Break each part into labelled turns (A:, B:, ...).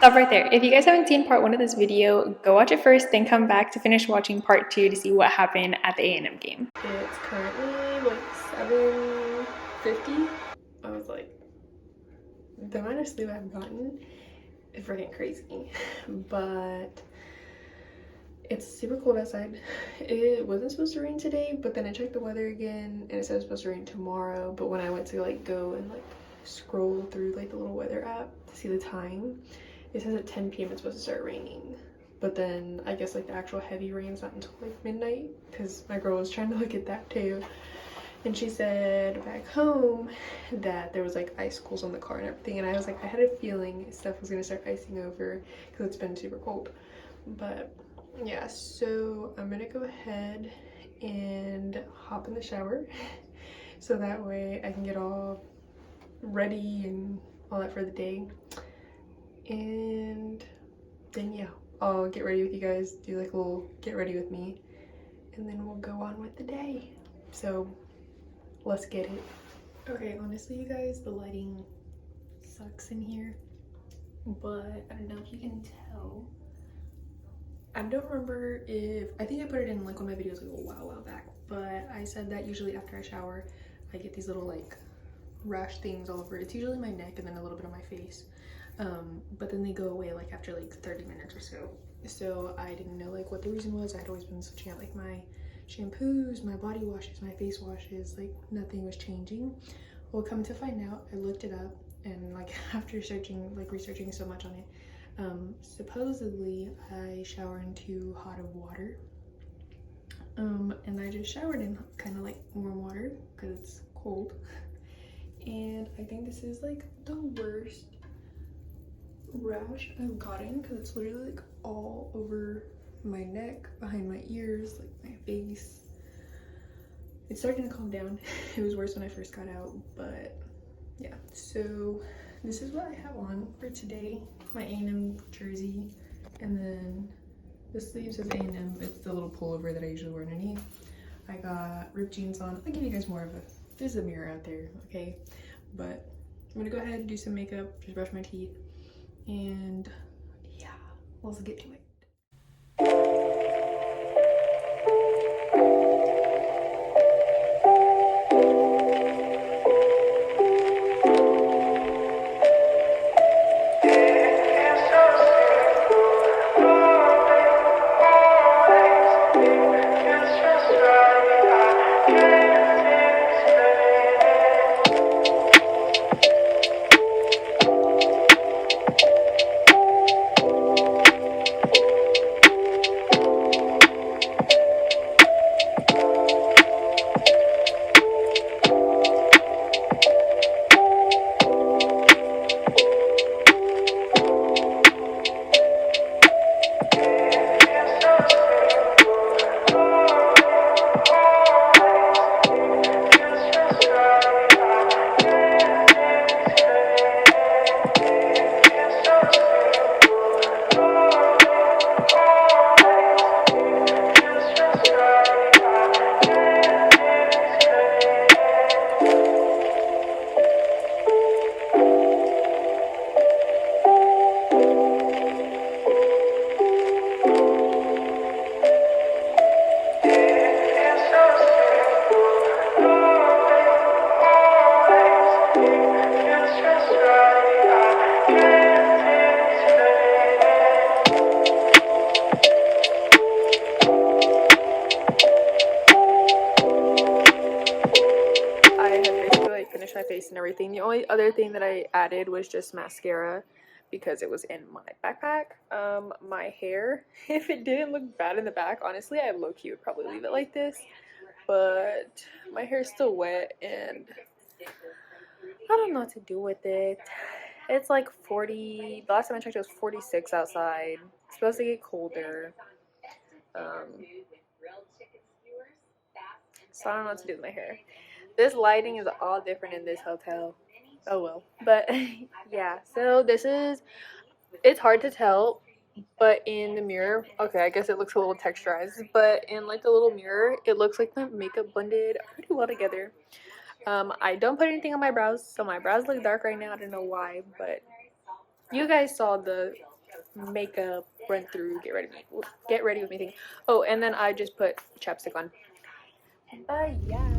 A: Stop right there. If you guys haven't seen part 1 of this video, go watch it first, then come back to finish watching part 2 to see what happened at the A&M game.
B: It's currently like 7:50. I was like, the amount of sleep I've gotten is freaking crazy. But it's super cold outside. It wasn't supposed to rain today, but then I checked the weather again and it said it was supposed to rain tomorrow. But when I went to like go and like scroll through like the little weather app to see the time, it says at 10 p.m. it's supposed to start raining. But then I guess like the actual heavy rain's not until like midnight, because my girl was trying to look at that too. And she said back home that there was like icicles on the car and everything. And I was like, I had a feeling stuff was gonna start icing over because it's been super cold. But yeah, so I'm gonna go ahead and hop in the shower so that way I can get all ready and all that for the day. And then yeah, I'll get ready with you guys, do like a little get ready with me, and then we'll go on with the day. So let's get it. Okay, honestly you guys, the lighting sucks in here, but I don't know if you can tell. I don't remember if, I think I put it in like one of my videos like a while back, but I said that usually after I shower I get these little like rash things all over. It's usually my neck and then a little bit on my face, but then they go away like after like 30 minutes or so. So I didn't know like what the reason was. I had always been switching out like my shampoos, my body washes, my face washes, like nothing was changing. Well, come to find out, I looked it up, and like after searching, like researching so much on it, supposedly I shower in too hot of water, and I just showered in kind of like warm water because it's cold. And I think this is like the worst rash I've gotten because it's literally like all over my neck, behind my ears, like my face. It's starting to calm down. It was worse when I first got out, but yeah. So this is what I have on for today. My A&M jersey, and then the sleeve says A&M. It's the little pullover that I usually wear underneath. I got ripped jeans on. I'll give you guys more of a, there's a mirror out there, okay? But I'm gonna go ahead and do some makeup, just brush my teeth, and yeah, let's get to it. My face and everything. The only other thing that I added was just mascara because it was in my backpack. My hair, if it didn't look bad in the back, honestly I low-key would probably leave it like this, but my hair is still wet and I don't know what to do with it. It's like 40, the last time I checked it was 46 outside. It's supposed to get colder, so I don't know what to do with my hair. This lighting is all different in this hotel. Oh well. But yeah, so this is, it's hard to tell, but in the mirror, okay, I guess it looks a little texturized, but in like the little mirror, it looks like the makeup blended pretty well together. I don't put anything on my brows, so my brows look dark right now. I don't know why, but you guys saw the makeup run through, get ready with me thing. Oh, and then I just put chapstick on. But yeah.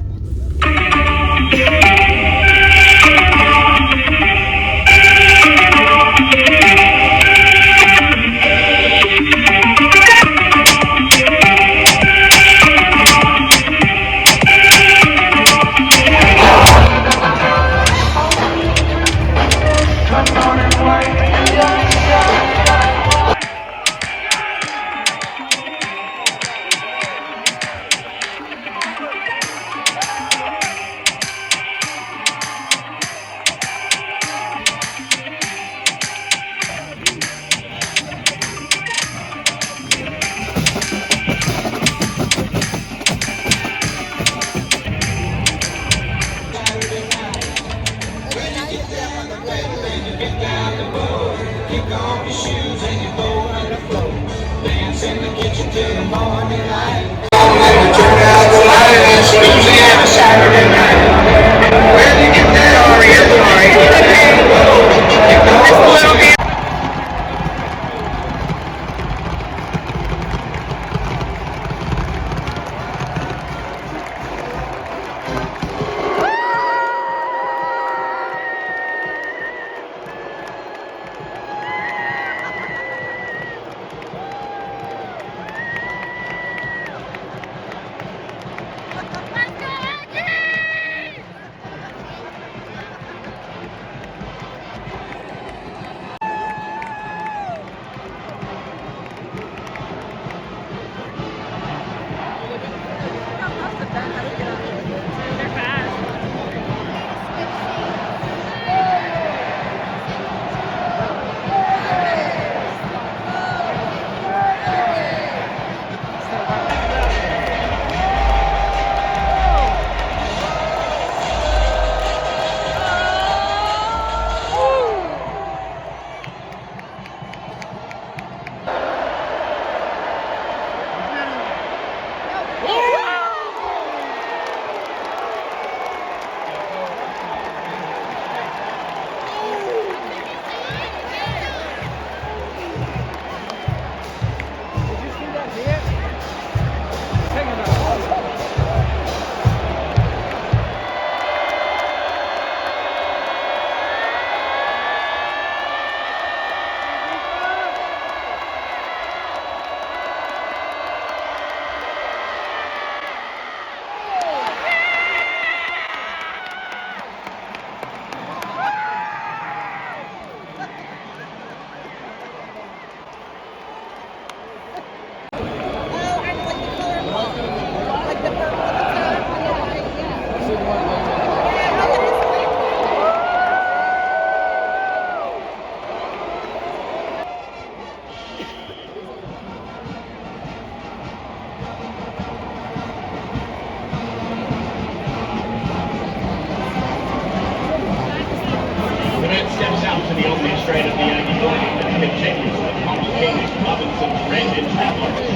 C: Steps out to the opening straight of the Yankee flag and continues with Thomas Robinson, Brandon Travelers,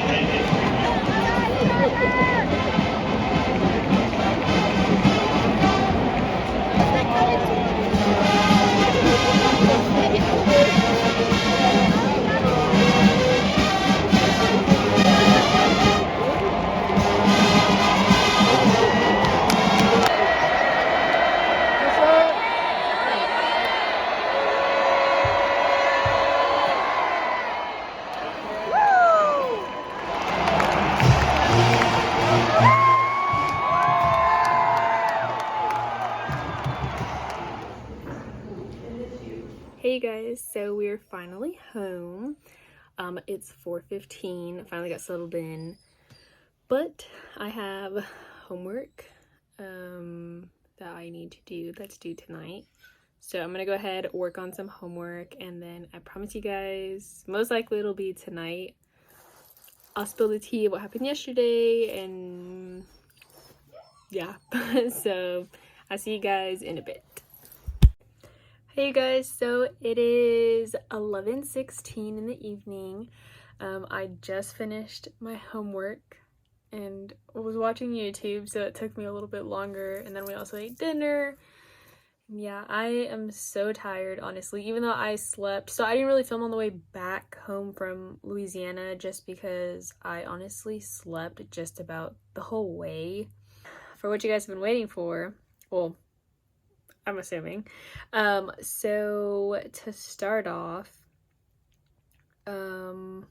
B: Hey guys, so we're finally home. It's 4:15. Finally got settled in, but I have homework that I need to do that's due tonight. So I'm gonna go ahead, work on some homework, and then I promise you guys, most likely it'll be tonight. I'll spill the tea of what happened yesterday, and yeah. So I'll see you guys in a bit. Hey guys, so it is 11:16 in the evening. I just finished my homework and was watching YouTube, so it took me a little bit longer, and then we also ate dinner,
A: Yeah, I am so tired, honestly, even though I slept. So I didn't really film on the way back home from Louisiana just because I honestly slept just about the whole way. For what you guys have been waiting for, well, I'm assuming. So to start off, um,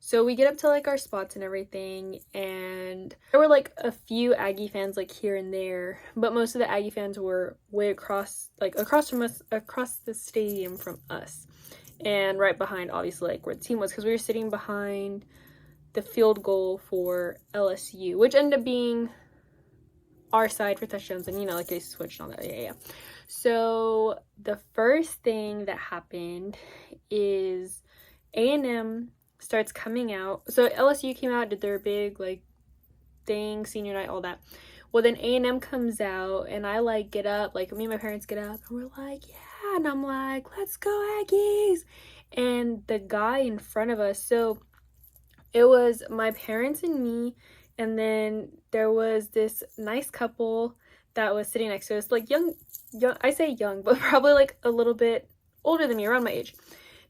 A: so we get up to like our spots and everything, and there were like a few Aggie fans like here and there, but most of the Aggie fans were way across, like across from us, across the stadium from us, and right behind obviously like where the team was, because we were sitting behind the field goal for LSU, which ended up being our side for touchdowns, and you know, like they switched on that. Yeah. So the first thing that happened is A&M starts coming out. So LSU came out, did their big like thing, senior night, all that. Well, then A&M comes out, and I like get up, like me and my parents get up, and we're like, yeah, and I'm like, let's go Aggies. And the guy in front of us, so it was my parents and me, and then there was this nice couple that was sitting next to us, like young, I say young, but probably like a little bit older than me, around my age.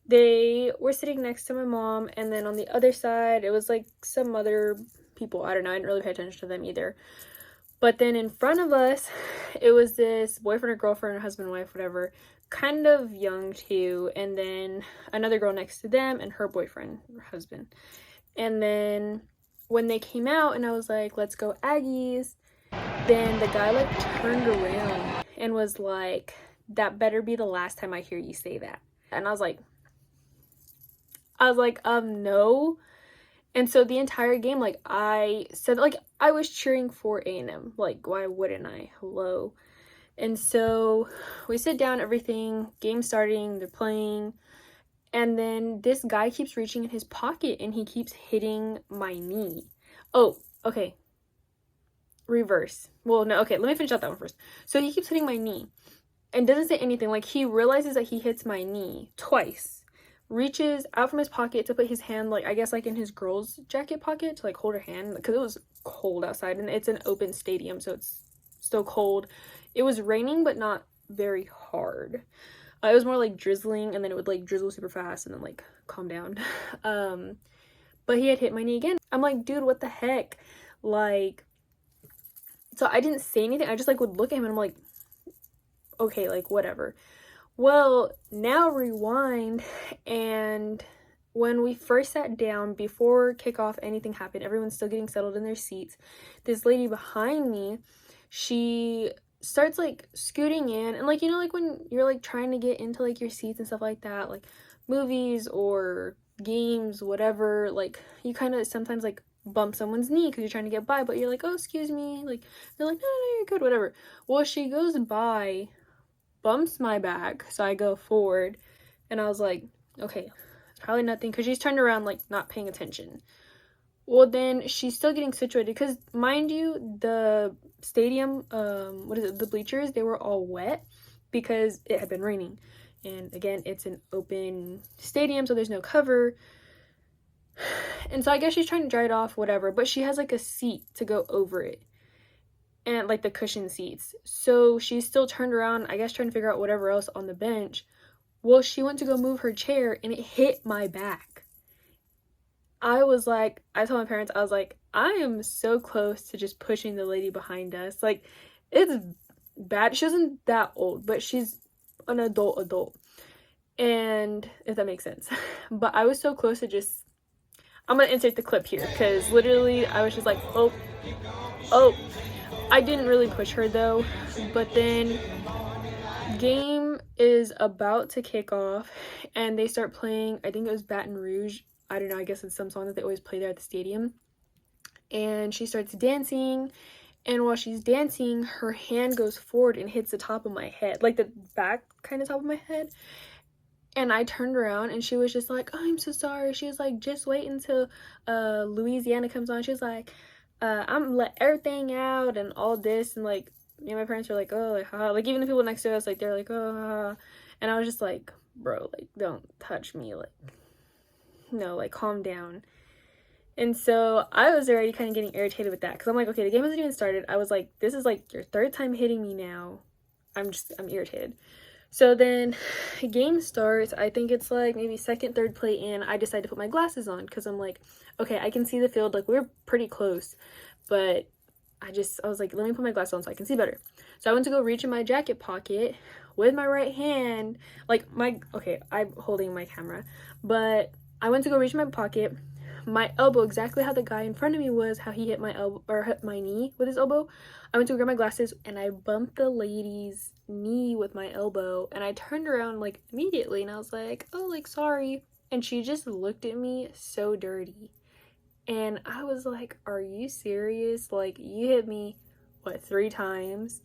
A: They were sitting next to my mom, and then on the other side, it was like some other people. I don't know. I didn't really pay attention to them either. But then in front of us, it was this boyfriend or girlfriend or husband, wife, whatever, kind of young too. And then another girl next to them and her boyfriend or husband. And then when they came out and I was like, let's go Aggies, then the guy like turned around and was like, that better be the last time I hear you say that. And I was like, no. And so the entire game, like, I said, like, I was cheering for A&M. Like, why wouldn't I? Hello. And so we sit down, everything, game starting, they're playing. And then this guy keeps reaching in his pocket and he keeps hitting my knee. Oh, okay. Reverse. Well, no, okay, let me finish out that one first. So he keeps hitting my knee and doesn't say anything. Like, he realizes that he hits my knee twice. Reaches out from his pocket to put his hand, like, I guess, like, in his girl's jacket pocket to, like, hold her hand, because it was cold outside, and it's an open stadium, so it's still cold. It was raining, but not very hard. It was more, like, drizzling, and then it would, like, drizzle super fast, and then, like, calm down. But he had hit my knee again. I'm like, dude, what the heck? Like, so I didn't say anything. I just, like, would look at him, and I'm like, okay, like, whatever. Well, now rewind, and when we first sat down, before kickoff, anything happened, everyone's still getting settled in their seats. This lady behind me, she starts, like, scooting in, and, like, you know, like, when you're, like, trying to get into, like, your seats and stuff like that, like, movies or games, whatever, like, you kind of sometimes, like, bump someone's knee because you're trying to get by, but you're like, oh, excuse me, like, they're like, no, you're good, whatever. Well, she goes by, bumps my back, so I go forward, and I was like, okay, it's probably nothing, because she's turned around, like, not paying attention. Well, then she's still getting situated, because mind you, the stadium, the bleachers, they were all wet because it had been raining, and again, it's an open stadium, so there's no cover, and so I guess she's trying to dry it off, whatever, but she has, like, a seat to go over it, and, like, the cushion seats. So she's still turned around, I guess, trying to figure out whatever else on the bench. Well, she went to go move her chair, and it hit my back. I was like, I told my parents, I was like, I am so close to just pushing the lady behind us. Like, it's bad. She wasn't that old, but she's an adult. And, if that makes sense. But I was so close to just, I'm gonna insert the clip here, because literally, I was just like, oh. I didn't really push her though, but then game is about to kick off and they start playing, I think it was Baton Rouge, I don't know, I guess it's some song that they always play there at the stadium, and she starts dancing, and while she's dancing, her hand goes forward and hits the top of my head, like the back kind of top of my head, and I turned around and she was just like, oh, I'm so sorry. She was like, just wait until Louisiana comes on. She was like, I'm let everything out and all this, and like me and my parents were like, oh, like, like even the people next to us, like, they're like, oh, and I was just like, bro, like, don't touch me, like, no, like, calm down. And so I was already kind of getting irritated with that, because I'm like, okay, the game hasn't even started. I was like, this is like your third time hitting me now, I'm irritated. So then game starts. I think it's like maybe second, third play in. I decide to put my glasses on because I'm like, okay, I can see the field. Like, we're pretty close, but I was like, let me put my glasses on so I can see better. So I went to go reach in my jacket pocket with my right hand, like I'm holding my camera, but I went to go reach in my pocket, my elbow, exactly how the guy in front of me was, how he hit my elbow, or hit my knee with his elbow. I went to grab my glasses and I bumped the lady's knee with my elbow, and I turned around like immediately and I was like, oh, like, sorry. And she just looked at me so dirty. And I was like, are you serious? Like, you hit me, what, 3 times?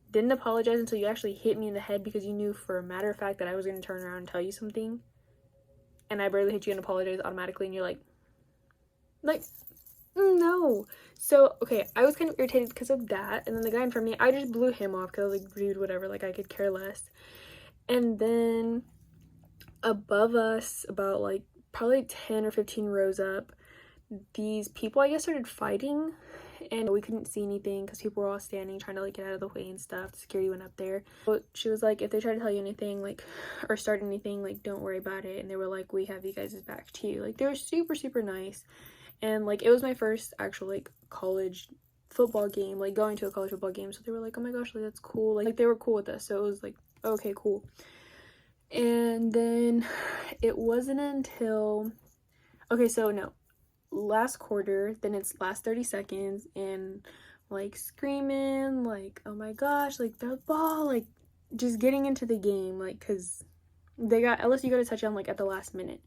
A: Didn't apologize until you actually hit me in the head because you knew for a matter of fact that I was going to turn around and tell you something. And I barely hit you and apologize automatically, and you're like, no. So, okay, I was kind of irritated because of that. And then the guy in front of me, I just blew him off because I was like, dude, whatever, like, I could care less. And then above us, about like probably 10 or 15 rows up, these people, I guess, started fighting, and we couldn't see anything because people were all standing trying to like get out of the way and stuff. The security went up there, but she was like, if they try to tell you anything, like, or start anything, like, don't worry about it. And they were like, we have you guys' back too. Like, they were super, super nice. And like, it was my first actual like college football game, like going to a college football game, so they were like, oh my gosh, like, that's cool. Like they were cool with us, so it was like, okay, cool. And then it wasn't until, okay, so no, last quarter, then it's last 30 seconds, and like screaming, like, oh my gosh, like the ball, like just getting into the game, like, because LSU got a touchdown like at the last minute,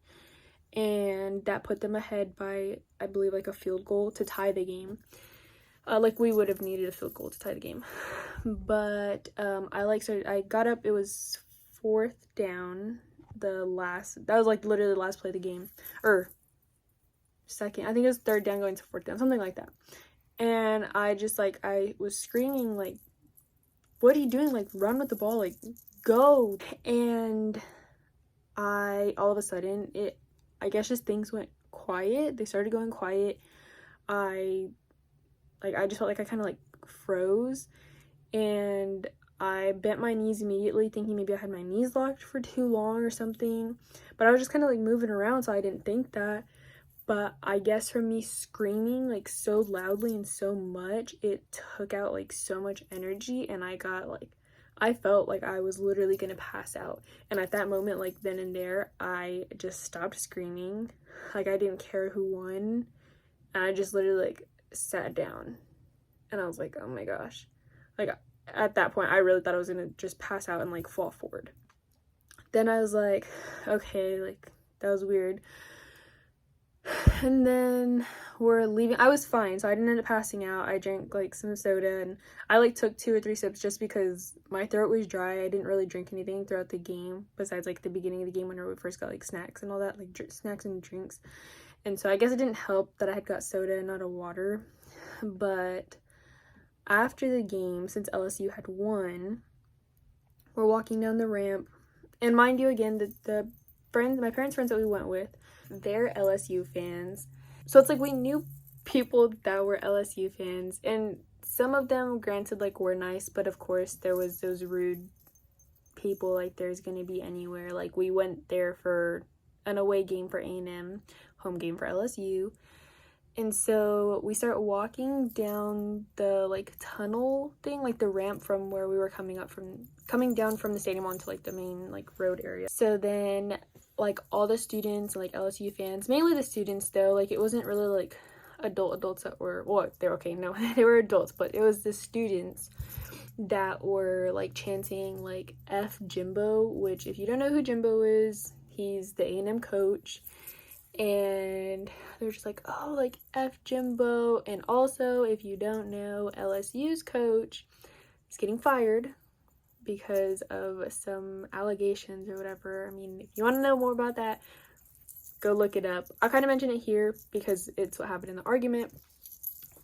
A: and that put them ahead by, I believe, like a field goal to tie the game. Like, we would have needed a field goal to tie the game, but I got up, it was 4th down, that was like literally the last play of the game, or second, I think it was 3rd down going to 4th down, something like that. And I just, like, I was screaming, like, what are you doing? Like, run with the ball, like, go. And all of a sudden, I guess just things went quiet. They started going quiet. I just felt like I kind of like froze, and I bent my knees immediately, thinking maybe I had my knees locked for too long or something, but I was just kind of like moving around, so I didn't think that. But I guess from me screaming like so loudly and so much, it took out like so much energy, and I felt like I was literally gonna pass out. And at that moment, like then and there, I just stopped screaming. Like, I didn't care who won, and I just literally like sat down, and I was like, oh my gosh. Like, at that point, I really thought I was gonna just pass out and like fall forward. Then I was like, okay, like, that was weird. And then we're leaving. I was fine, so I didn't end up passing out. I drank like some soda, and I like took 2 or 3 sips just because my throat was dry. I didn't really drink anything throughout the game besides like the beginning of the game whenever we first got like snacks and all that, like snacks and drinks. And so I guess it didn't help that I had got soda and not a water. But after the game, since LSU had won, we're walking down the ramp, and mind you, again, my parents' friends that we went with, they're LSU fans. So it's like we knew people that were LSU fans, and some of them, granted, like, were nice, but of course there was those rude people like there's gonna be anywhere. Like, we went there for an away game for A&M, home game for LSU. And so we start walking down the like tunnel thing, like the ramp from where we were coming down from the stadium onto like the main like road area. So then like all the students, like LSU fans, mainly the students though, like it wasn't really like adults that were, well, they're okay, no, they were adults, but it was the students that were like chanting like F Jimbo, which, if you don't know who Jimbo is, he's the A&M coach. And they're just like, oh, like, F Jimbo. And also, if you don't know, LSU's coach is getting fired because of some allegations or whatever. I mean, if you want to know more about that, go look it up. I'll kind of mention it here because it's what happened in the argument.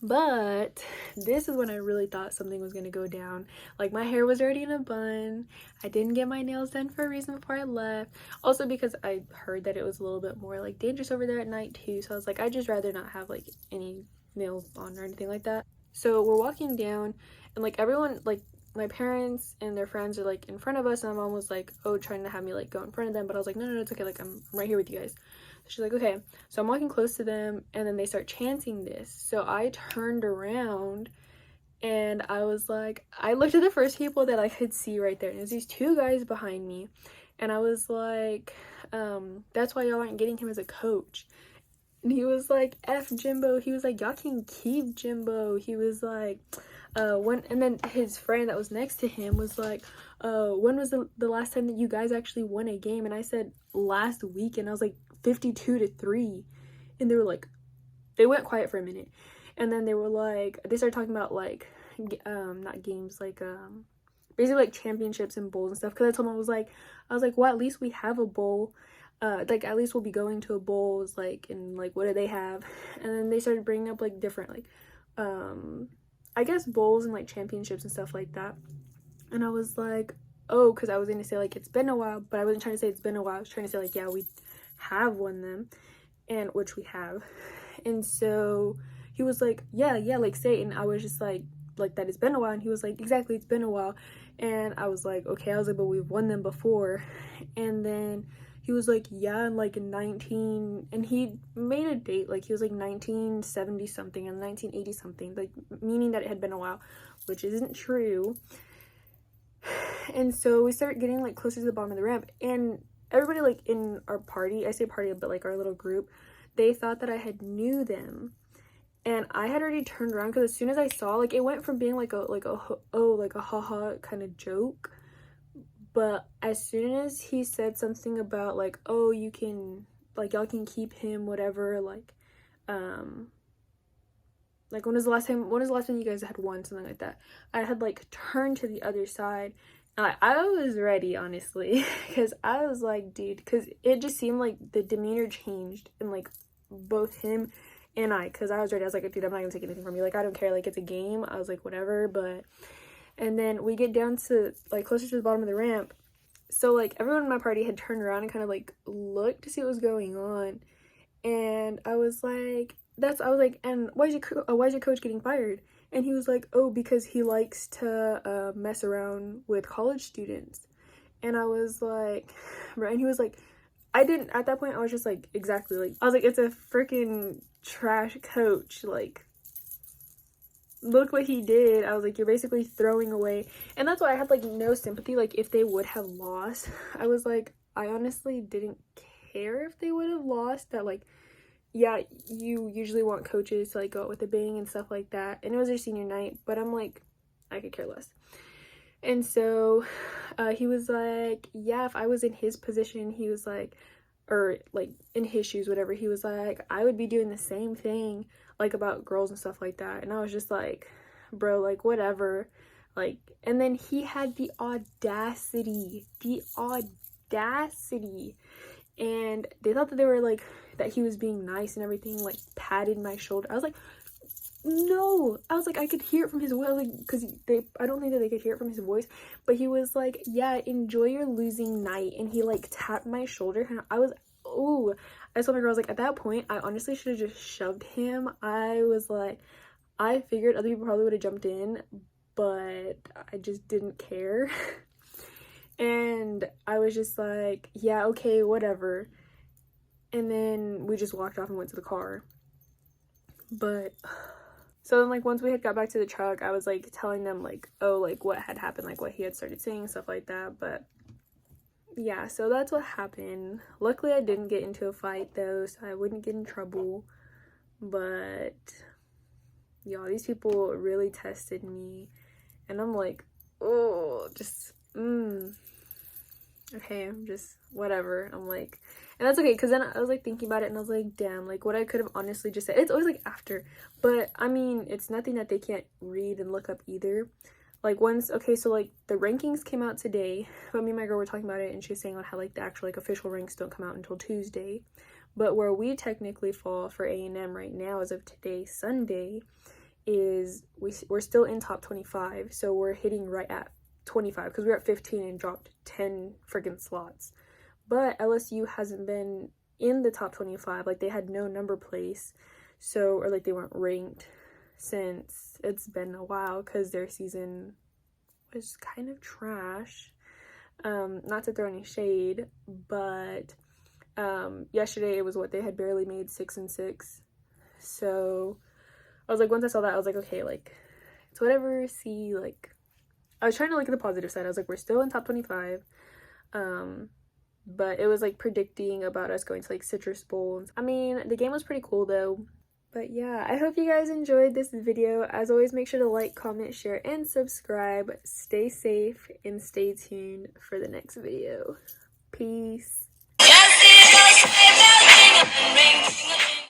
A: But this is when I really thought something was going to go down. Like, my hair was already in a bun. I didn't get my nails done for a reason before I left. Also because I heard that it was a little bit more, like, dangerous over there at night, too. So I was like, I'd just rather not have, like, any nails on or anything like that. So we're walking down, and, like, everyone, like, my parents and their friends are like in front of us, and my mom was like, oh, trying to have me like go in front of them, but I was like, no, it's okay, like I'm right here with you guys. So she's like, okay. So I'm walking close to them, and then they start chanting this. So I turned around, and I was like, I looked at the first people that I could see right there, and there's these two guys behind me, and I was like, that's why y'all aren't getting him as a coach. And he was like, F Jimbo. He was like, y'all can keep Jimbo. He was like, and then his friend that was next to him was like, when was the last time that you guys actually won a game? And I said, last week. And I was like, 52-3. And they were like, they went quiet for a minute. And then they were like, they started talking about like, not games, like, basically like championships and bowls and stuff. Because I told them, I was like, well, at least we have a bowl. Like at least we'll be going to a bowls, like, and like what do they have? And then they started bringing up like different like I guess bowls and like championships and stuff like that. And I was like, oh, because I was gonna say like it's been a while, but I wasn't trying to say it's been a while. I was trying to say like, yeah, we have won them, and which we have. And so he was like, yeah, like say it. And I was just like that it's been a while. And he was like, exactly, it's been a while. And I was like, okay. I was like, but we've won them before. And then he was like, yeah, and like in 19, and he made a date, like he was like 1970 something and 1980 something, like meaning that it had been a while, which isn't true. And so we started getting like closer to the bottom of the ramp, and everybody like in our party, I say party, but like our little group, they thought that I had knew them. And I had already turned around, because as soon as I saw, like, it went from being like a haha kind of joke. But as soon as he said something about like, oh, you can, like, y'all can keep him, whatever, like when was the last time you guys had won, something like that, I had like turned to the other side. I was ready, honestly, because I was like, dude, because it just seemed like the demeanor changed in like both him and because I was ready. I was like, dude, I'm not gonna take anything from you, like, I don't care, like, it's a game. I was like, whatever. But and then we get down to like closer to the bottom of the ramp, so like everyone in my party had turned around and kind of like looked to see what was going on. And I was like, and why is your coach getting fired? And he was like, oh, because he likes to mess around with college students. And I was like, right. And he was like, at that point I was just like, exactly, like, I was like, it's a freaking trash coach, like, look what he did. I was like, you're basically throwing away. And that's why I had like no sympathy, like, if they would have lost. I was like, I honestly didn't care if they would have lost. That, like, yeah, you usually want coaches to like go out with a bang and stuff like that, and it was their senior night, but I'm like, I could care less. And so he was like, yeah, if I was in his position, he was like, or like in his shoes, whatever, he was like, I would be doing the same thing, like, about girls and stuff like that. And I was just like, bro, like, whatever. Like, and then he had the audacity, and they thought that they were like, that he was being nice and everything, like patted my shoulder. I was like, no. I was like, I could hear it from his voice, like, because I don't think that they could hear it from his voice, but he was like, yeah, enjoy your losing night. And he like tapped my shoulder, and I was, ooh. I told my girl, I was like, at that point I honestly should have just shoved him. I was like, I figured other people probably would have jumped in, but I just didn't care. And I was just like, yeah, okay, whatever. And then we just walked off and went to the car. But so then, like, once we had got back to the truck, I was like telling them like, oh, like what had happened, like what he had started saying, stuff like that. But yeah, so that's what happened. Luckily I didn't get into a fight though, so I wouldn't get in trouble. But y'all, these people really tested me, and I'm like, oh, just okay, I'm just whatever. I'm like, and that's okay, because then I was like thinking about it, and I was like, damn, like what I could have honestly just said. It's always like after, but I mean, it's nothing that they can't read and look up either. Like, once, okay, so like the rankings came out today, but me and my girl were talking about it, and she was saying on how like the actual like official ranks don't come out until Tuesday. But where we technically fall for A&M right now, as of today, Sunday, is we're still in top 25, so we're hitting right at 25, because we were at 15 and dropped 10 freaking slots. But LSU hasn't been in the top 25, like they had no number place, so, or like they weren't ranked since it's been a while, because their season was kind of trash. Not to throw any shade, but yesterday it was what they had barely made 6-6. So I was like, once I saw that, I was like, okay, like it's whatever. See, like I was trying to look at the positive side. I was like, we're still in top 25. But it was like predicting about us going to like Citrus Bowl. I mean, the game was pretty cool though. But yeah, I hope you guys enjoyed this video. As always, make sure to like, comment, share, and subscribe. Stay safe and stay tuned for the next video. Peace.